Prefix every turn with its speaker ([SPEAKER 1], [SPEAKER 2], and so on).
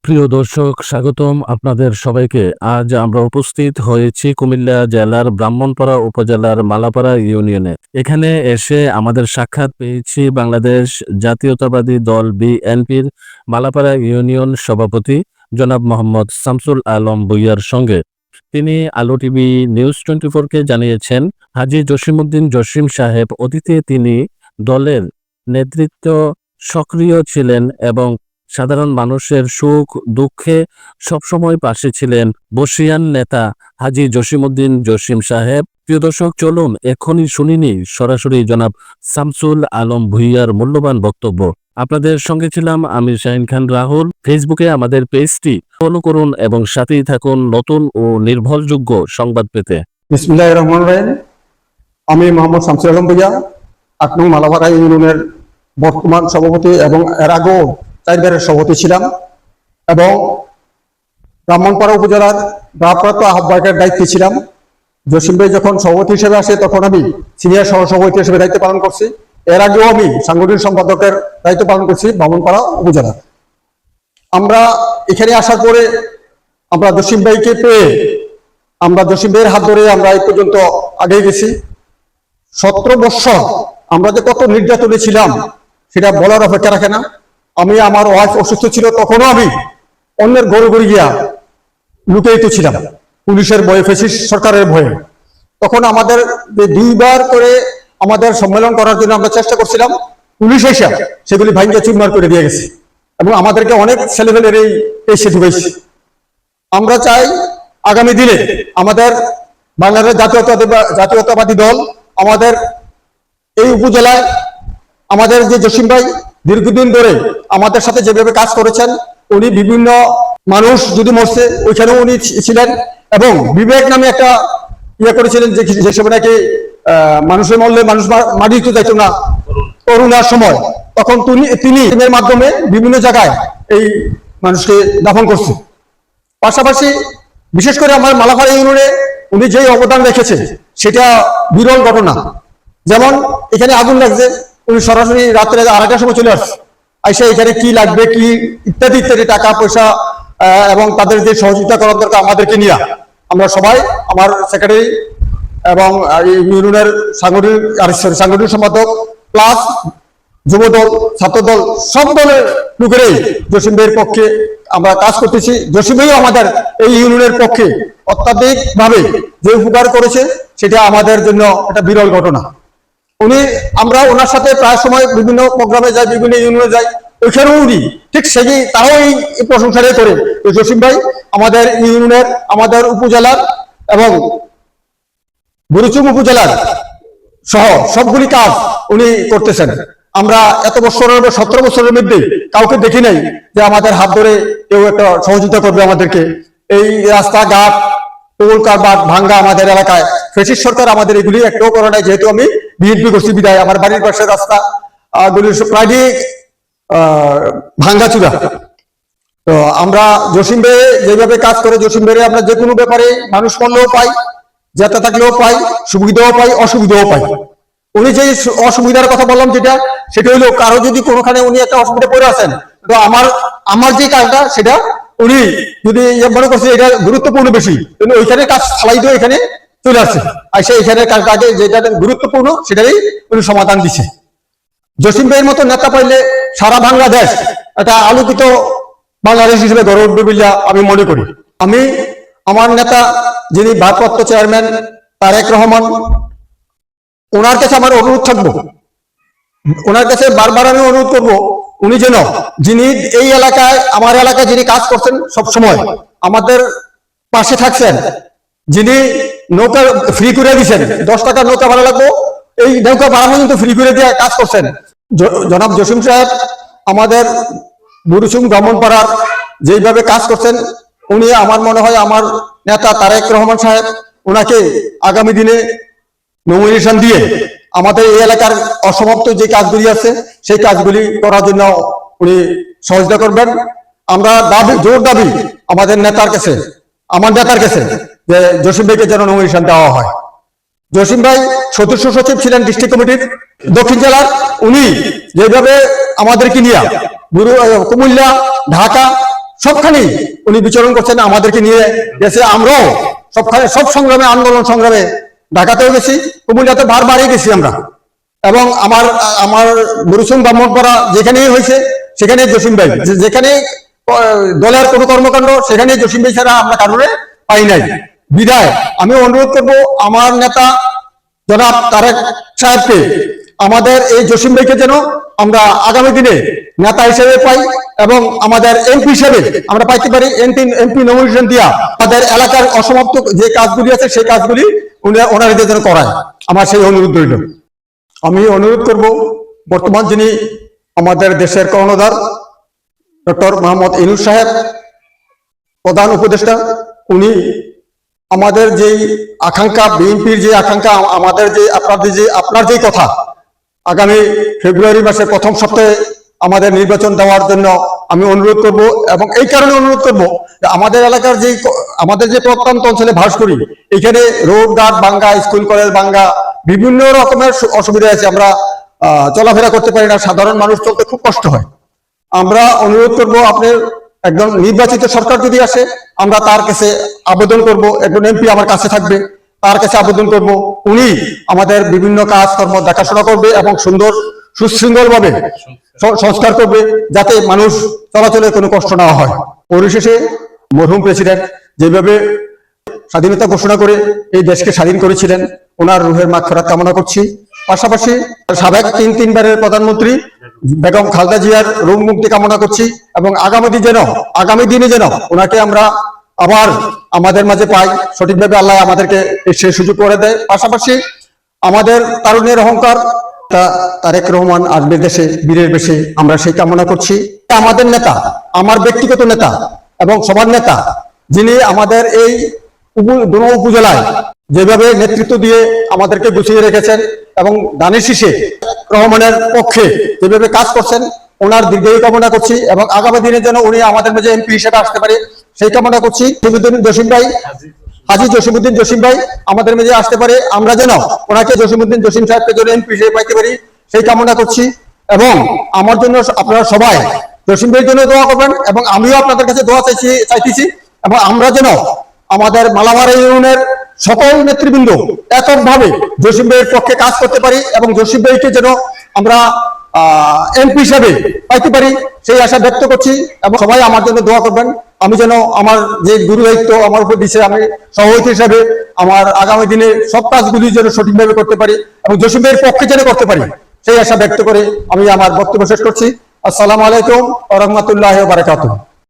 [SPEAKER 1] প্রিয় দর্শক, স্বাগতম আপনাদের সবাইকে। আজ আমরা উপস্থিত হয়েছি কুমিল্লা জেলার ব্রাহ্মণপাড়া উপজেলার মালাপাড়া ইউনিয়নে। এখানে এসে আমাদের সাক্ষাৎ পেয়েছি বাংলাদেশ জাতীয়তাবাদী দল বিএনপির মালাপাড়া ইউনিয়ন সভাপতি জনাব মোহাম্মদ শামসুল আলম ভূঁইয়ার সঙ্গে। তিনি আলো টিভি নিউজ 24-কে জানিয়েছেন, হাজী জসিমউদ্দিন জসিম সাহেব অতীতে তিনি দলের নেতৃত্ব সক্রিয় ছিলেন এবং সাধারণ মানুষের সুখ দুঃখে সবসময় পাশে ছিলেন বর্ষীয়ান নেতা হাজী জসিমউদ্দিন জসিম সাহেব। প্রিয় দর্শক, চলুন এখনই শুনিনি সরাসরি জনাব শামসুল আলম ভূঁইয়ার মূল্যবান বক্তব্য। আপনাদের সঙ্গে ছিলাম আমি শাহিন খান রাহুল। ফেসবুকে আমাদের পেজটি ফলো করুন এবং সাথেই থাকুন নতুন ও নির্ভরযোগ্য সংবাদ পেতে।
[SPEAKER 2] বিসমিল্লাহির রহমানির রহিম। আমি মোহাম্মদ শামসুল আলম ভূঁইয়া, ৮ নং মালাপাড়া ইউনিয়নের বর্তমান সভাপতি এবং এর আগেও 4 বারের সভাপতি ছিলাম এবং ব্রাহ্মণপাড়া উপজেলার ভারপ্রাপ্ত আহ্বায়কের দায়িত্বে ছিলাম। জসিম ভাই যখন সভাপতি হিসেবে আসে তখন আমি সিনিয়র সহসভাপতি হিসেবে দায়িত্ব পালন করছি। এর আগেও আমি সাংগঠনিক সম্পাদকের দায়িত্ব পালন করছি ব্রাহ্মণপাড়া উপজেলা। আমরা এখানে আসার পরে আমরা জসিম ভাইকে পেয়ে আমরা জসিম ভাইয়ের হাত ধরে আমরা এই পর্যন্ত আগে গেছি। 17 বছর আমরা যে কত নির্যাতনে ছিলাম সেটা বলার অপেক্ষা রাখে না। আমি আমার ওয়াইফ অসুস্থ ছিল, তখনও আমি অন্যের গড়ে গড়ে গিয়া লুকিয়ে ছিলাম পুলিশের ভয়ে, ফ্যাসিস্ট সরকারের ভয়ে। তখন আমাদের যে 2 বার করে আমাদের সম্মেলন করার জন্য আমরা চেষ্টা করছিলাম, পুলিশ এসে সেগুলি ভাঙ্গিয়ে চুরমার করে দিয়ে গেছে এবং আমাদেরকে অনেক ছেলেপেলের এই পেশে ঢুকেছে। আমরা চাই আগামী দিনে আমাদের বাংলাদেশ জাতীয়তাবাদী দল আমাদের এই উপজেলায় আমাদের যে জসিম ভাই দীর্ঘদিন ধরে আমাদের সাথে যেভাবে কাজ করেছেন, উনি বিভিন্ন মানুষ যদি মরছে ওইখানেও উনি ছিলেন এবং বিবেক নামে একটা ইয়ে করেছিলেন যে সময় নাকি মানুষের মরলে মানুষ মাটি দিতে যাইত না করোনার সময়, তখন তিনি এর মাধ্যমে বিভিন্ন জায়গায় এই মানুষকে দাফন করছে। পাশাপাশি বিশেষ করে আমার মালাপাড়া ইউনিয়নে উনি যে অবদান রেখেছে সেটা বিরল ঘটনা। যেমন এখানে আগুন লাগছে, উনি সরাসরি রাত্রে 2:30টার সময় চলে আসছে, আইসা এখানে কি লাগবে কি ইত্যাদি ইত্যাদি টাকা পয়সা এবং তাদের যে সহযোগিতা করার দরকার আমাদেরকে নিয়ে আমরা সবাই, আমার সেক্রেটারি এবং ইউনিয়নের সাংগঠনিক সম্পাদক প্লাস যুবদল ছাত্রদল সব দলের লোকেরাই জসিম ভাইয়ের পক্ষে আমরা কাজ করতেছি। জসিম ভাইও আমাদের এই ইউনিয়নের পক্ষে অত্যাধিক ভাবে যে উপকার করেছে সেটা আমাদের জন্য একটা বিরল ঘটনা। আমরা ওনার সাথে প্রায় সময় বিভিন্ন প্রোগ্রামে যাই, বিভিন্ন ইউনিয়নে যাই, ওইখানেও উনি ঠিক সেই তারাও এই প্রশংসাটাই করে জসিম ভাই আমাদের ইউনিয়নের, আমাদের উপজেলার এবং বুড়িচুং উপজেলার সহ সবগুলি কাজ উনি করতেছেন। আমরা এত বছরের 17 বছরের মধ্যে কাউকে দেখি নাই যে আমাদের হাত ধরে কেউ একটা সহযোগিতা করবে আমাদেরকে। এই রাস্তাঘাট টোল কারবার ভাঙ্গা আমাদের এলাকায় ফ্যাসিস্ট সরকার আমাদের এগুলি একটাও করে নাই। যেহেতু আমি বিএনপি করছি বিদায় আমার বাড়ির পাশের রাস্তা গুলি প্রায় ভাঙ্গা চূড়া। তো আমরা জসিম ভাই যেভাবে কাজ করে, জসিম ভাই আমরা যে কোনো ব্যাপারে মানুষ মরলেও পাই, যেতে থাকলেও পাই, সুবিধাও পাই, অসুবিধাও পাই। উনি যে অসুবিধার কথা বললাম সেটা হইলো কারো যদি কোনোখানে উনি একটা অসুবিধা পড়ে আছেন, তো আমার যে কাজটা সেটা উনি যদি মনে করছে এটা গুরুত্বপূর্ণ বেশি, ওইখানে কাজ চালাই দিয়ে এখানে চলে আসছে, আর সে এখানে কাজে যেটা গুরুত্বপূর্ণ সেটাই উনি সমাধান দিচ্ছে। জসিম ভাইয়ের মতো নেতা পাইলে সারা বাংলাদেশ একটা আলোকিত বাংলাদেশ হিসেবে গড়ে উঠবে বলে আমি মনে করি। আমি আমার নেতা যিনি ভারপ্রাপ্ত চেয়ারম্যান তারেক রহমান, ওনার কাছে আমার অনুরোধ থাকবো, ওনার কাছে বারবার আমি অনুরোধ করবো উনি যেন যিনি এই এলাকায় আমার এলাকায় যিনি কাজ করছেন সব সময় আমাদের পাশে থাকছেন, যিনি নৌকা ফ্রি করে দিচ্ছেন, 10 টাকার নৌকা ভাড়া লাগবো, এই নৌকা ভাড়া পর্যন্ত ফ্রি করে দিয়ে কাজ করছেন জনাব জসিম সাহেব আমাদের বুড়িচুং ব্রাহ্মণপাড়ার যেইভাবে কাজ করছেন, উনি আমার মনে হয় আমার নেতা তারেক রহমান সাহেব ওনাকে আগামী দিনে নমিনেশন দিয়ে আমাদের এই এলাকার অসমাপ্ত যে কাজগুলি আছে সেই কাজগুলি করার জন্য উনি সহযোগিতা করবেন। আমরা জোর দাবি আমাদের নেতার কাছে, আমার নেতার কাছে যে জসিম ভাইকে যেন নমিনেশন দেওয়া হয়। জসিম ভাই সদস্য সচিব ছিলেন ডিস্ট্রিক্ট কমিটির দক্ষিণ জেলার। উনি যেভাবে আমাদেরকে নিয়ে কুমিল্লা, ঢাকা সবখানেই উনি বিচরণ করছেন, আমাদেরকে নিয়ে গেছে। আমরাও সবখানে সব সংগ্রামে, আন্দোলন সংগ্রামে ঢাকাতেও গেছি, কুমিল্লাতে বারবারই গেছি আমরা। এবং আমার মরুসুম ব্রাহ্মণপাড়া যেখানেই হয়েছে সেখানে জসিম ভাই, যেখানে দলের কোনো কর্মকাণ্ড সেখানে জসিম ভাই ছাড়া আমরা কারণে পাই নাই। বিদায় আমি অনুরোধ করব আমার নেতা জনাব তারেক সাহেবকে, আমাদের এই জসিম ভাইকে যেন আমরা আগামী দিনে নেতা হিসেবে পাই এবং আমাদের এমপি হিসেবে আমরা পাইতে পারি। এমপি নমিনেশন দিয়া আমাদের এলাকার অসমাপ্ত যে কাজগুলি আছে সেই কাজগুলি ওনারা যেন করায়, আমার সেই অনুরোধ রইল। আমি অনুরোধ করব বর্তমান যিনি আমাদের দেশের কর্ণধার ডক্টর মোহাম্মদ ইউনূস সাহেব, প্রধান উপদেষ্টা, উনি আমাদের যেই আকাঙ্ক্ষা, বিএনপির যে আকাঙ্ক্ষা, আমাদের যে আপনার যে কথা আগামী ফেব্রুয়ারি মাসের প্রথম সপ্তাহে আমাদের নির্বাচন দেওয়ার জন্য আমি অনুরোধ করব। এবং এই কারণে অনুরোধ করব যে আমাদের এলাকার আমাদের যে প্রত্যন্ত অঞ্চলে বাস করি, এখানে রোড ঘাট ভাঙ্গা, স্কুল কলেজ ভাঙ্গা, বিভিন্ন রকমের অসুবিধা আছে। আমরা চলাফেরা করতে পারি না, সাধারণ মানুষ চলতে খুব কষ্ট হয়। আমরা অনুরোধ করব, আপনার একজন নির্বাচিত সরকার যদি আসে, আমরা তার কাছে আবেদন করব, একজন এমপি আমার কাছে থাকবে, তার কাছে আবেদন করব, উনি আমাদের বিভিন্ন কাজকর্ম দেখাশোনা করবে এবং সুন্দর সুশৃঙ্খল ভাবে সংস্কার করবে, যাতে মানুষ চলাচলে কোনো কষ্ট না হয়। পরিশেষে মরহুম প্রেসিডেন্ট যেভাবে স্বাধীনতা ঘোষণা করে এই দেশকে স্বাধীন করেছিলেন, ওনার রুহের মাগফিরাত কামনা করছি। পাশাপাশি সাবেক তিনবারের প্রধানমন্ত্রী বেগম খালেদা জিয়ার রোগ মুক্তি কামনা করছি এবং আগামী দিনে যেন ওনাকে আমরা আবার আমাদের মাঝে পাই, সঠিকভাবে আল্লাহ আমাদেরকে সে সুযোগ করে দেয়। পাশাপাশি আমাদের তারুণ্যের অহংকার তারেক রহমান আসবে দেশে বীরের বেশে, আমরা সেই কামনা করছি। আমাদের নেতা, আমার ব্যক্তিগত নেতা এবং সবার নেতা, যিনি আমাদের এই উপজেলায় যেভাবে নেতৃত্ব দিয়ে আমাদেরকে গুছিয়ে রেখেছেন এবং দানের শীষে রহমানের পক্ষে যেভাবে কাজ করছেন, ওনার দীর্ঘায়ু কামনা করছি এবং আগামী দিনে যেন উনি আমাদের মাঝে এমপি হিসেবে আসতে পারে সেই কামনা করছি। হাজী জসিমউদ্দিন জসিম ভাই আমাদের মাঝে আসতে পারে, আমরা যেন ওনাকে জসিমউদ্দিন জসিম সাহেবকে যেন এমপি হিসেবে পাইতে পারি সেই কামনা করছি। এবং আমার জন্য আপনারা সবাই জসিম ভাইয়ের জন্য দোয়া করবেন এবং আমিও আপনাদের কাছে দোয়া চাইতেছি। এবং আমরা যেন আমাদের মালামারা ইউনিয়নের সকল নেতৃবৃন্দ এককভাবে জসিম ভাইয়ের পক্ষে কাজ করতে পারি এবং জসিম ভাইকে যেন আমরা এমপি হিসাবে পাইতে পারি সেই আশা ব্যক্ত করছি। এবং সবাই আমার জন্য দোয়া করবেন, আমি যেন আমার যে গুরু দায়িত্ব আমার উপর দিচ্ছে, আমি সভাপতি হিসাবে আমার আগামী দিনে সব কাজগুলি যেন সঠিকভাবে করতে পারি এবং জসিম ভাইয়ের পক্ষে যেন করতে পারি সেই আশা ব্যক্ত করে আমি আমার বক্তব্য শেষ করছি। আসসালামু আলাইকুম ওয়া রাহমাতুল্লাহি ওয়া বারাকাতুহু।